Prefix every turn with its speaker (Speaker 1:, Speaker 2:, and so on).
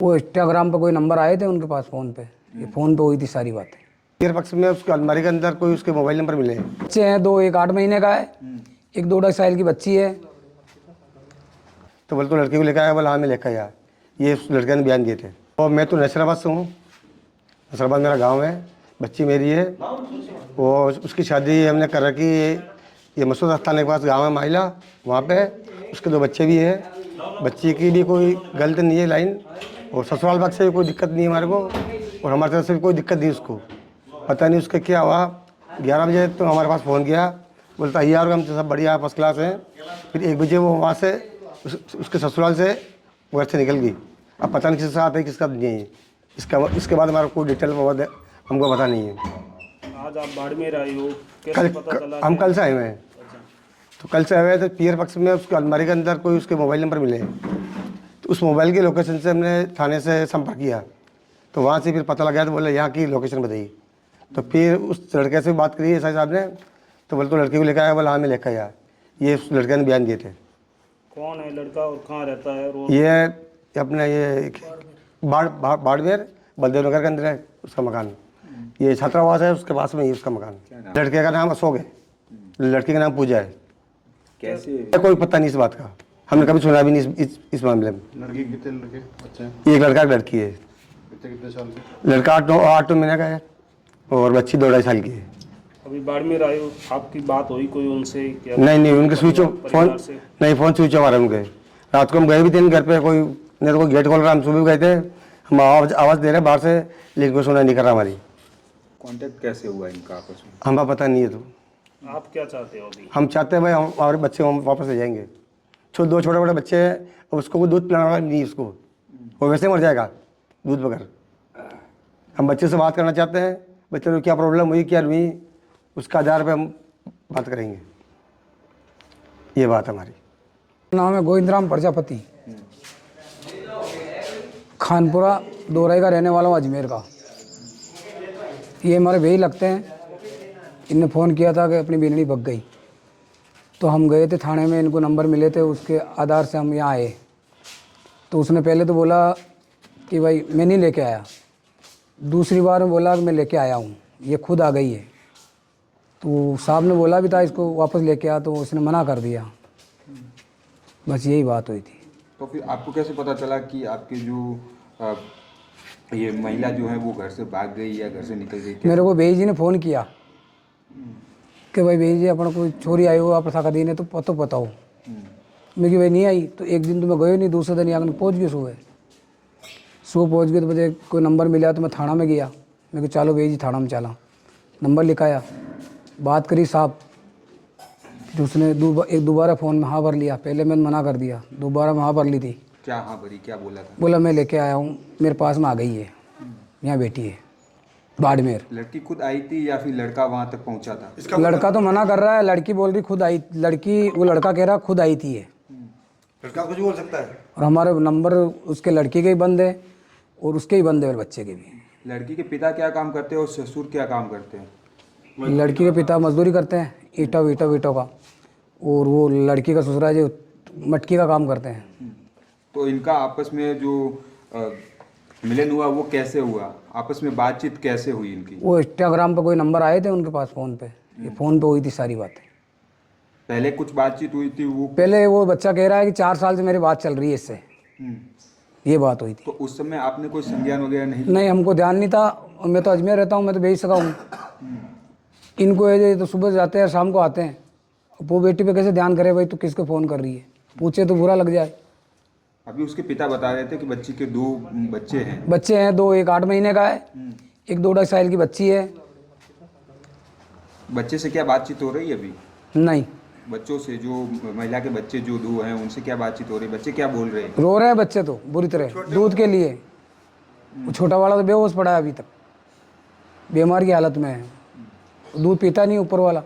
Speaker 1: वो इंस्टाग्राम पे कोई नंबर आए थे उनके पास फ़ोन पे, ये फ़ोन पे हुई थी सारी बातें।
Speaker 2: मेरे पक्ष में उसके अलमारी के अंदर कोई उसके मोबाइल नंबर मिले हैं।
Speaker 1: बच्चे हैं दो, एक 8 महीने का है, एक 2.5 साल की बच्ची है।
Speaker 2: तो बोले तो लड़के को लेकर आया, बोला हाँ मैं लेकर आया। ये उस लड़के ने बयान दिए थे। और मैं तो नसराबाद से हूँ, नसराबाद मेरा गांव है, बच्ची मेरी है। वो उसकी शादी हमने कर रखी है ये मसूद अस्थान के पास गाँव है महिला, वहाँ पे उसके 2 बच्चे भी हैं। बच्ची की भी कोई गलत नहीं है लाइन, और ससुराल पक्ष से भी कोई दिक्कत नहीं है हमारे को, और हमारे तरफ से भी कोई दिक्कत नहीं उसको। पता नहीं उसके क्या हुआ, 11 बजे तो हमारे पास फ़ोन किया, बोलता यार हम तो सब बढ़िया फर्स्ट क्लास हैं। फिर 1 बजे वो वहाँ से उसके ससुराल से घर से निकल गई। अब पता नहीं किसके साथ है किसका नहीं है, इसके बाद हमारा कोई डिटेल हमको पता नहीं है।
Speaker 3: आज आप बाड़मेर आए हो, कैसे पता चला?
Speaker 2: हम कल से आए हुए हैं। तो कल से आए हुए तो पीर पक्ष में उसके अलमारी के अंदर कोई उसके मोबाइल नंबर मिले हैं। तो उस मोबाइल की लोकेशन से हमने थाने से संपर्क किया, तो वहाँ से फिर पता लगा तो बोले यहाँ की लोकेशन बताइए। तो फिर उस लड़के से बात करी एसआई साहब ने, तो बोले तो लड़के को लेकर आया, बोला हाँ मैं लेकर आया। ये उस लड़के ने बयान दिए थे।
Speaker 3: कौन है लड़का और कहाँ रहता है?
Speaker 2: ये अपना ये बाड़मेर बलदेव नगर के अंदर है उसका मकान। ये छात्रावास है उसके पास में ही उसका मकान। लड़के का नाम अशोक है, लड़के का नाम पूजा है।
Speaker 4: कैसे?
Speaker 2: कोई पता नहीं इस बात का, हमने कभी सुना भी नहीं इस मामले में।
Speaker 4: लड़की कितने लड़के बच्चे हैं?
Speaker 2: एक लड़का एक लड़की है।
Speaker 4: बच्चे कितने साल के?
Speaker 2: लड़का 8 महीने का है और बच्ची 2.5 साल की है।
Speaker 3: अभी बाड़मेर आए हो, आपकी बात हुई कोई उनसे? क्या
Speaker 2: नहीं उनके स्विच ऑफ फोन, नहीं फ़ोन स्विच ऑफ आ रहा है उनके। रात को हम गए भी थे घर पे, कोई नहीं तो कोई गेट खोल रहा, हम सुबह गए थे, हम आवाज़ दे रहे हैं बाहर से, लेकिन कोई सुना नहीं कर रहा हमारी।
Speaker 4: कांटेक्ट कैसे हुआ इनका आपस में?
Speaker 2: हमें पता नहीं है। तो
Speaker 3: आप क्या चाहते हो अभी?
Speaker 2: हम चाहते हैं भाई हमारे बच्चे हम वापस ले जाएंगे। 2 छोटे बड़े बच्चे हैं, उसको कोई दूध पिलाना नहीं, उसको वो वैसे मर जाएगा दूध बगैर। हम बच्चे से बात करना चाहते हैं, बच्चे को क्या प्रॉब्लम हुई क्या नहीं, उसका आधार पे हम बात करेंगे। ये बात हमारी।
Speaker 1: नाम है गोविंदराम प्रजापति, खानपुरा दोराई का रहने वाला हूँ, अजमेर का। ये हमारे भैया लगते हैं। इनने फ़ोन किया था कि अपनी बेनड़ी भग गई, तो हम गए थे थाने में, इनको नंबर मिले थे, उसके आधार से हम यहाँ आए। तो उसने पहले तो बोला कि भाई मैं नहीं लेके आया, दूसरी बार में बोला कि मैं लेके आया हूँ, ये खुद आ गई है। तो साहब ने बोला भी था इसको वापस लेके आ, तो उसने मना कर दिया। बस यही बात हुई थी।
Speaker 4: तो फिर आपको कैसे पता चला कि आपके जो ये महिला जो है वो घर से भाग गई या घर से निकल गई?
Speaker 1: मेरे को भैया जी ने फ़ोन किया कि भाई भैया जी अपना कोई छोरी आई हो आप रखा दी ने तो बताओ। मैं कि भाई नहीं आई, तो एक दिन तो मैं गए नहीं, दूसरे दिन यहाँ पहुँच गए। सुबह पहुँच गए तो मुझे कोई नंबर मिला, तो मैं थाना में गया। मैं कि चलो भैया जी थाना में चला, नंबर लिखाया, बात करी साहब। तो उसने दोबारा फ़ोन में हाँ भर लिया, पहले मैंने मना कर दिया, दोबारा में हाँ भर ली थी।
Speaker 4: क्या हाँ भरी, क्या बोला था?
Speaker 1: बोला मैं लेके आया हूँ, मेरे पास में आ गई है, यहाँ बैठी है बाड़मेर।
Speaker 4: लड़की खुद आई थी या फिर लड़का वहाँ तक पहुँचा था?
Speaker 1: लड़का तो मना कर रहा है, लड़की बोल रही खुद आई, वो लड़का कह रहा खुद आई थी।
Speaker 2: लड़का कुछ बोल सकता है।
Speaker 1: और हमारे नंबर उसके लड़की के ही बंद है और उसके ही बंद है और बच्चे के भी।
Speaker 4: लड़की के पिता क्या काम करते हैं और ससुर क्या काम करते हैं?
Speaker 1: लड़की के पिता मजदूरी करते हैं, ईंटों का, और वो लड़की का ससुराल जो मटकी का काम करते हैं।
Speaker 4: तो इनका आपस में जो मिलन हुआ वो कैसे हुआ? आपस में बातचीत कैसे हुई इनकी?
Speaker 1: वो इंस्टाग्राम पे कोई नंबर आए थे उनके पास फ़ोन पे, ये फ़ोन पे हुई थी सारी बातें।
Speaker 4: पहले कुछ बातचीत हुई थी? वो
Speaker 1: पहले वो बच्चा कह रहा है कि 4 साल से मेरी बात चल रही है इससे, ये बात हुई थी।
Speaker 4: तो उस समय आपने कोई संज्ञान वगैरह
Speaker 1: नहीं, हमको ध्यान नहीं था, मैं तो अजमेर रहता हूँ, मैं तो भेज सका हूँ। इनको ये तो सुबह जाते हैं शाम को आते हैं, वो बेटी पे कैसे ध्यान करे भाई, तू किसको फ़ोन कर रही है, पूछे तो बुरा लग जाए।
Speaker 4: अभी उसके पिता बता रहे थे कि बच्ची के 2 बच्चे हैं।
Speaker 1: 2, एक 8 महीने का है, एक 2.5 साल की बच्ची है।
Speaker 4: बच्चे से क्या बातचीत हो रही है अभी?
Speaker 1: नहीं,
Speaker 4: बच्चों से, जो महिला के बच्चे जो 2 हैं उनसे क्या बातचीत हो रही है? बच्चे क्या बोल रहे हैं?
Speaker 1: रो रहे हैं बच्चे तो बुरी तरह दूध के लिए। वो छोटा वाला तो बेहोश पड़ा है, अभी तक बीमार की हालत में है, दूध पीता नहीं ऊपर वाला।